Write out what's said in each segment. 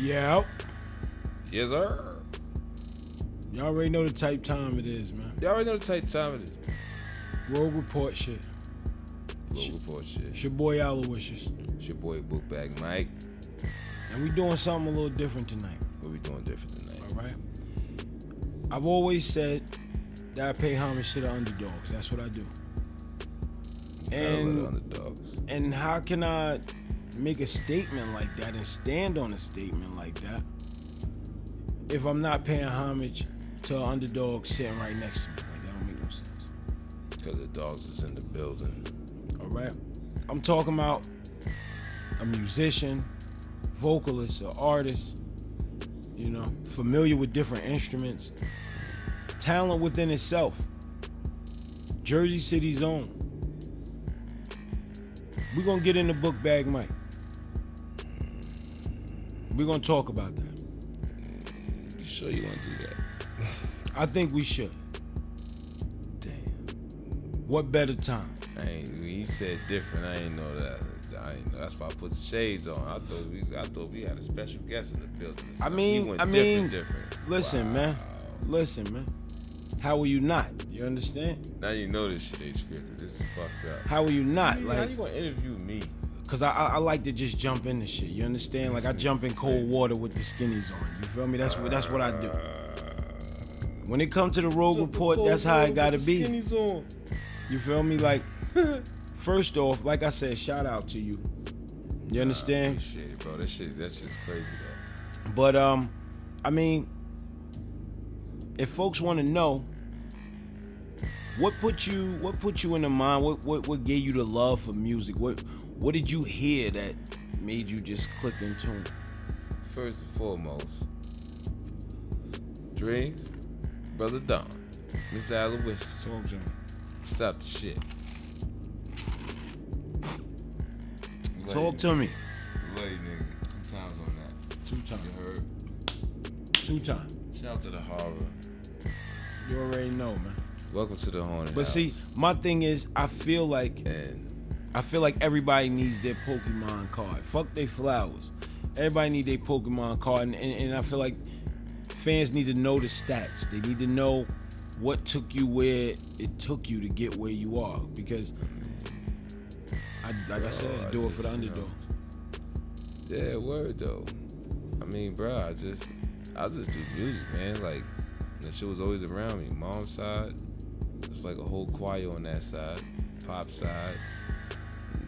Yeah. Yes, sir. Y'all already know the type time it is, man. Y'all already know the type time it is. Rogue Report shit. Rogue Report shit. It's your boy Aloysius. It's your boy BookBag Mike. And we doing something a little different tonight. What we doing different tonight? All right. I've always said that I pay homage to the underdogs. That's what I do. And underdogs. And how can I make a statement like that and stand on a statement like that if I'm not paying homage to an underdog sitting right next to me? Like, that don't make no sense. Because the dogs is in the building. All right. I'm talking about a musician, vocalist, or artist, you know, familiar with different instruments, talent within itself. Jersey City's own. We're going to get into BookBag Mike. We're going to talk about that. You sure you want to do that? I think we should. Damn. What better time? When you said different, I ain't know that. I ain't know. That's why I put the shades on. I thought we had a special guest in the building. I mean, different. Listen, wow. man. Listen, man. How will you not? You understand? Now you know this shit ain't scripted. This is fucked up. How will you not? How you gonna interview me? Cause I like to just jump into shit. You understand? Like I jump in cold water with the skinnies on. You feel me? That's what I do. When it comes to the Rogue Report, that's how it gotta be. Skinnies on. You feel me? Like, first off, like I said, shout out to you. You understand? I appreciate it, bro. That's just crazy though. But I mean, if folks want to know, what put you in the mind? What gave you the love for music? What did you hear that made you just click in tune? First and foremost, Dreams, Brother Don, Miss Aloysius. Talk to me. Stop the shit. Talk to me. Lay nigga. 2 times on that. 2 times. You heard? 2 times. Shout out to the horror. You already know, man. Welcome to the haunted But house. see, my thing is, I feel like everybody needs their Pokemon card. Fuck they flowers. Everybody need their Pokemon card, and I feel like fans need to know the stats. They need to know what took you where it took you to get where you are. Because, I said, I do it for the underdogs. Yeah, word though. I mean, bro, I just do music, man. Like, that shit was always around me. Mom's side, it's like a whole choir on that side. Pop side,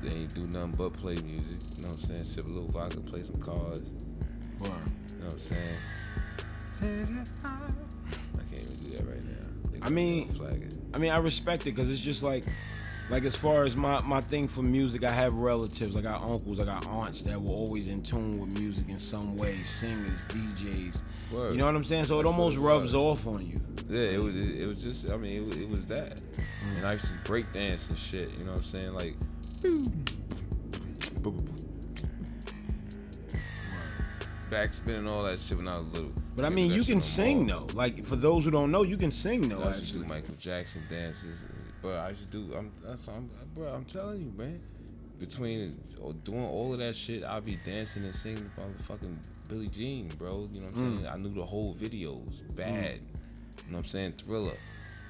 they ain't do nothing but play music. You know what I'm saying? Sip a little vodka, play some cards. Wow. You know what I'm saying? I can't even do that right now. I mean, I respect it because it's just like as far as my thing for music, I have relatives, I got uncles, I got aunts that were always in tune with music in some way, singers, DJs. Word. You know what I'm saying? So it almost rubs off on you. Yeah, it was just, I mean, it was that. And I used to break dance and shit, you know what I'm saying? Like, backspin and all that shit when I was little. But I mean, you can sing though. Like, for those who don't know, you can sing though. I used to do Michael Jackson dances, but I used to do. I'm telling you, man. Between doing all of that shit, I'll be dancing and singing motherfucking Billie Jean, bro. You know what I'm saying? I knew the whole videos, Bad. You know what I'm saying? Thriller,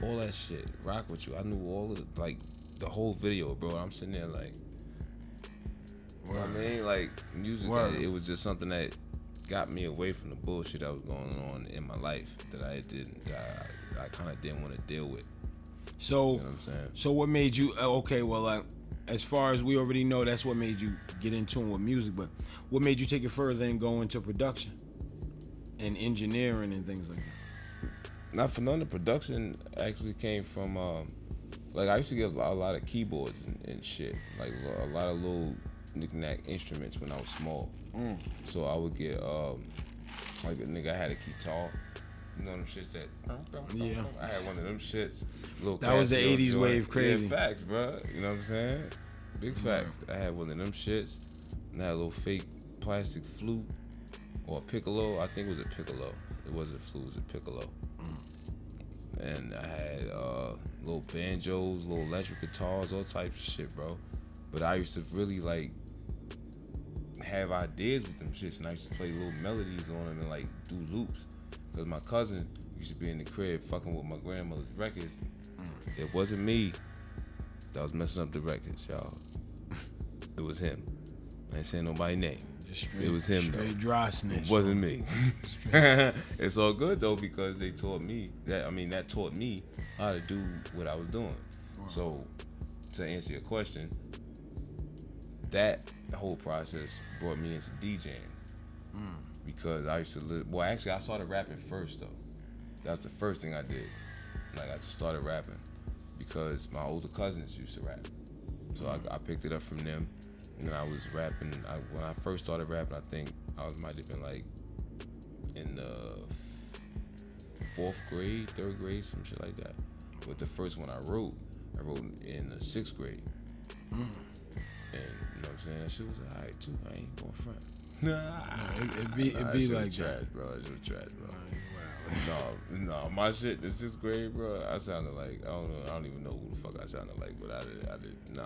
all that shit. Rock With You. I knew all of the whole video, bro. I'm sitting there like, you know what I mean? Like, music, it was just something that got me away from the bullshit that was going on in my life that I kind of didn't want to deal with. So, you know what I'm saying? So what made you, okay, well, like, as far as we already know, that's what made you get in tune with music, but what made you take it further and go into production and engineering and things like that? Not for none, the production actually came from, like, I used to get a lot of keyboards and shit, like a lot of little knick-knack instruments when I was small. So I would get, like a nigga had a guitar. You know them shits that, yeah. I had one of them shits. That was the 80s wave crazy. Yeah, facts, bro. You know what I'm saying? Big facts. I had one of them shits. And I had a little fake plastic flute or a piccolo. I think it was a piccolo. It wasn't a flute, it was a piccolo. And I had little banjos, little electric guitars, all types of shit, bro. But I used to really like have ideas with them shits, and I used to play little melodies on them and like do loops. Cause my cousin used to be in the crib fucking with my grandmother's records. It wasn't me that was messing up the records, y'all. It was him. I ain't saying nobody's name. It was him. Straight dry snitch. It wasn't me. It's all good though because they taught me that. I mean, that taught me how to do what I was doing. Wow. So, to answer your question, that whole process brought me into DJing because I used to live. Well, actually, I started rapping first though. That was the first thing I did. Like I just started rapping because my older cousins used to rap, so I picked it up from them. And I was rapping. When I first started rapping, I think might have been like in the 4th grade, 3rd grade, some shit like that. But the first one I wrote in the 6th grade. And you know what I'm saying? That shit was alright too. I ain't going front. It'd be like trash, that, bro. It was trash, bro. No, my shit, the 6th grade, bro. I sounded like I don't even know who the fuck I sounded like, but I did nah.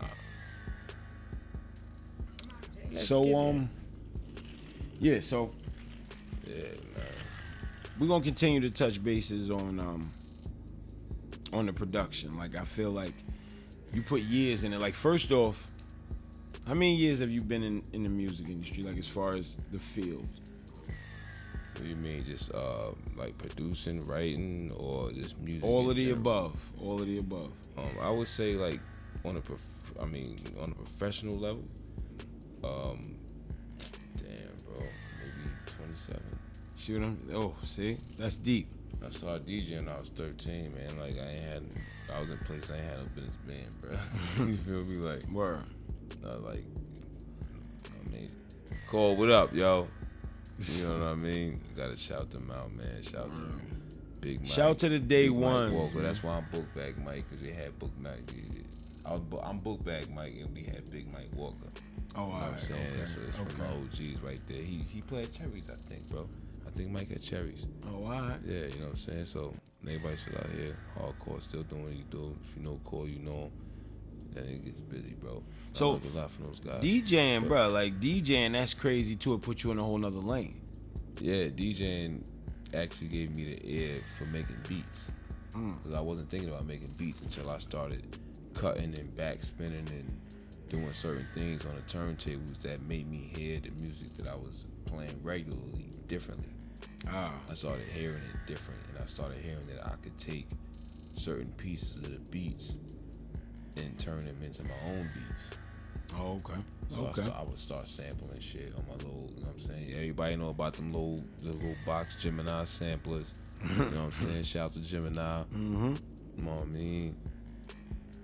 So yeah, man. We're gonna continue to touch bases on the production. Like I feel like you put years in it. Like first off, how many years have you been in the music industry? Like as far as the field? What do you mean, just like producing, writing, or just music? All of the above. All of the above. I would say like on a professional level. Damn, bro, maybe 27. See what see, that's deep. I started DJing when I was 13, man. Like I was in places I ain't had no business being, bro. You feel me? Like word. Like, I mean, Cole, what up, yo? You know what I mean? Gotta shout them out, man. Shout to Big Mike. Shout to the day Big one. Mike that's why I'm BookBag Mike, because they had BookBag. I'm BookBag Mike, and we had Big Mike Walker. Oh, you know what I'm saying? Okay. That's from my OGs right there. He played Cherries, I think, bro. I think Mike had Cherries. Oh, all right. Yeah, you know what I'm saying? So, everybody still out here, hardcore, still doing what you do. If you know Cole, you know him. That nigga gets busy, bro. So, I love a lot from those guys. DJing, bro, like DJing, that's crazy too. It put you in a whole nother lane. Yeah, DJing actually gave me the ear for making beats. Because I wasn't thinking about making beats until I started cutting and back spinning and doing certain things on the turntables that made me hear the music that I was playing regularly differently. I started hearing it different, and I started hearing that I could take certain pieces of the beats and turn them into my own beats. Oh, okay. So I would start sampling shit on my little, you know what I'm saying? Everybody know about the little box Gemini samplers. You know what I'm saying? Shout out to Gemini. You know what I mean?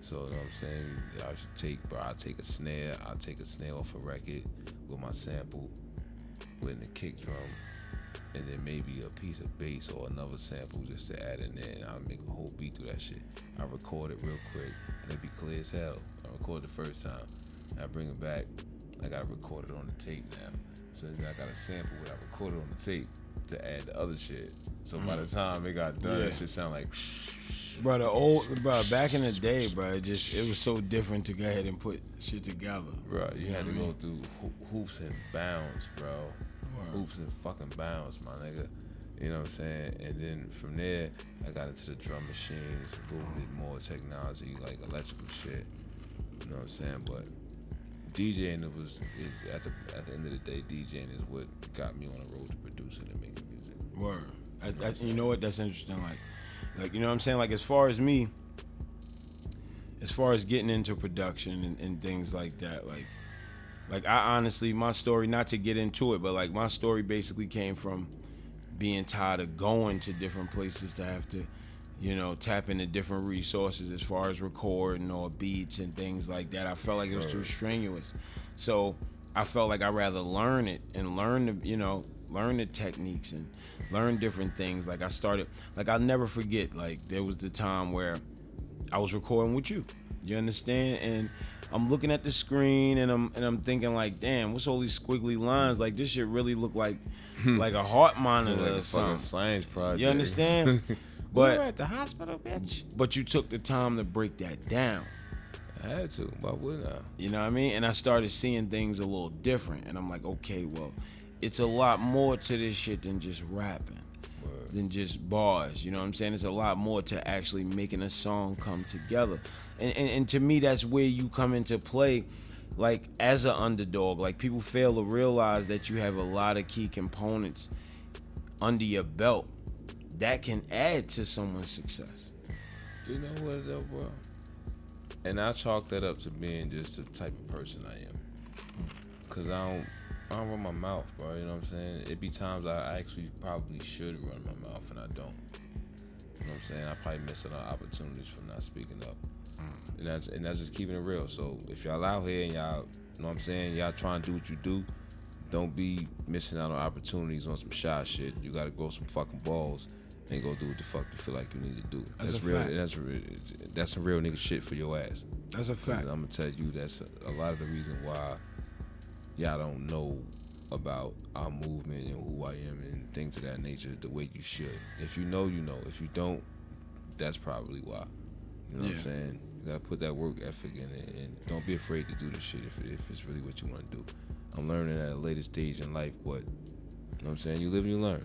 So, you know what I'm saying? I take a snare off a record with my sample, with the kick drum, and then maybe a piece of bass or another sample just to add in there, and I'll make a whole beat through that shit. I record it real quick, and it be clear as hell. I record it the first time, I bring it back, I gotta record it on the tape now. So then I gotta sample what I recorded on the tape to add the other shit. So by the time it got done, it shoit sound like Bro, back in the day, bro, it was so different to go ahead and put shit together. Bro, you had to go through hoops and bounds, bro. Hoops and fucking bounds, my nigga. You know what I'm saying? And then from there, I got into the drum machines, a little bit more technology, like electrical shit. You know what I'm saying? But DJing is at the end of the day, DJing is what got me on the road to producing and making music. Word. You know what? That's interesting. Like, you know what I'm saying? Like, as far as me, as far as getting into production and things like that, like I honestly, my story, not to get into it, but like my story basically came from being tired of going to different places to have to, you know, tap into different resources as far as recording or beats and things like that. I felt like it was too strenuous. So I felt like I'd rather learn it and learn the techniques and learn different things. Like I started, like I'll never forget, like there was the time where I was recording with you. You understand? And I'm looking at the screen and I'm thinking like, damn, what's all these squiggly lines? Like this shit really look like a heart monitor like or a something. Science project. You understand? But we were at the hospital, bitch. But you took the time to break that down. I had to. Why wouldn't I? You know what I mean? And I started seeing things a little different. And I'm like, okay, well, it's a lot more to this shit than just rapping. Word. Than just bars. You know what I'm saying? It's a lot more to actually making a song come together. And to me, that's where you come into play, like, as an underdog. Like, people fail to realize that you have a lot of key components under your belt that can add to someone's success. You know what though, bro? And I chalk that up to being just the type of person I am. Cause I don't run my mouth, bro. You know what I'm saying? It be times I actually probably should run my mouth and I don't. You know what I'm saying? I probably missing out opportunities from not speaking up. And that's just keeping it real. So if y'all out here and y'all, you know what I'm saying, y'all trying to do what you do, don't be missing out on opportunities on some shy shit. You gotta grow some fucking balls and go do what the fuck you feel like you need to do. That's real. That's some real nigga shit for your ass. That's a fact. I'm gonna tell you that's a lot of the reason why y'all don't know about our movement and who I am and things of that nature the way you should. If you know, you know. If you don't, that's probably why. You know what I'm saying? You gotta put that work ethic in it, and don't be afraid to do this shit if it's really what you want to do. I'm learning at a later stage in life, but you know what I'm saying? You live and you learn.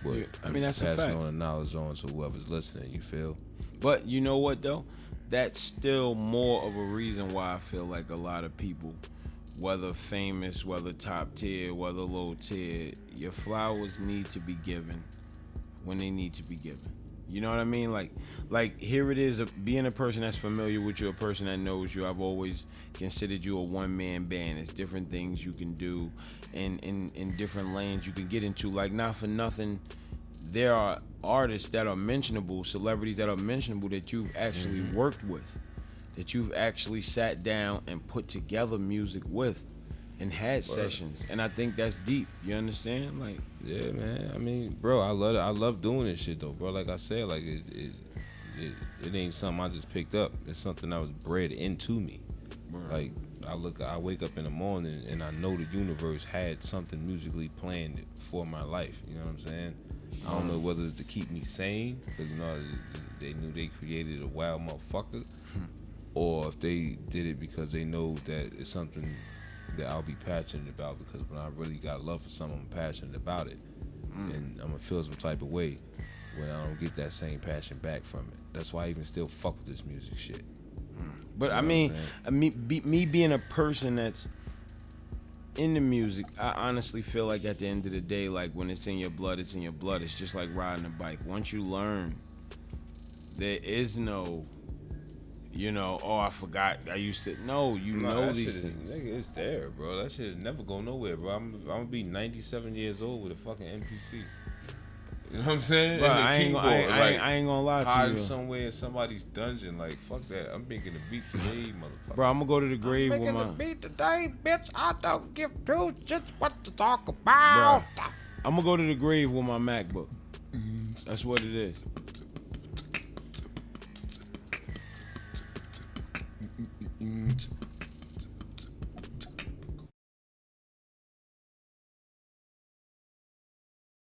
But I mean, that's a fact. Passing on the knowledge on to whoever's listening, you feel? But you know what, though? That's still more of a reason why I feel like a lot of people, whether famous, whether top tier, whether low tier, your flowers need to be given when they need to be given. You know what I mean? Like here it is, being a person that's familiar with you, a person that knows you. I've always considered you a one-man band. There's different things you can do in different lanes you can get into. Like, not for nothing, there are artists that are mentionable, celebrities that are mentionable that you've actually worked with, that you've actually sat down and put together music with and had sessions. And I think that's deep. You understand? Like, yeah, man. I mean, bro, I love doing this shit though, bro. Like I said, like it ain't something I just picked up. It's something that was bred into me. Like I wake up in the morning and I know the universe had something musically planned for my life. You know what I'm saying? I don't know whether it's to keep me sane, because you know they knew they created a wild motherfucker, or if they did it because they know that it's something that I'll be passionate about, because when I really got love for something, I'm passionate about it. And I'm gonna feel some type of way when I don't get that same passion back from it. That's why I even still fuck with this music shit. But I mean, me being a person that's in the music, I honestly feel like at the end of the day, like, when it's in your blood, it's in your blood. It's just like riding a bike. Once you learn, there is no, you know, oh, I forgot. I used to. No, you know these things. Nigga, it's there, bro. That shit is never go nowhere, bro. I'm gonna be 97 years old with a fucking MPC. You know what I'm saying? Bro, I ain't gonna lie to you. Hiding somewhere in somebody's dungeon, like, fuck that. I'm making a beat today, motherfucker. Bro, I'm gonna go to the grave with my. I'm making a beat today, bitch. I don't give two shits what to talk about. Bro, I'm gonna go to the grave with my MacBook. That's what it is.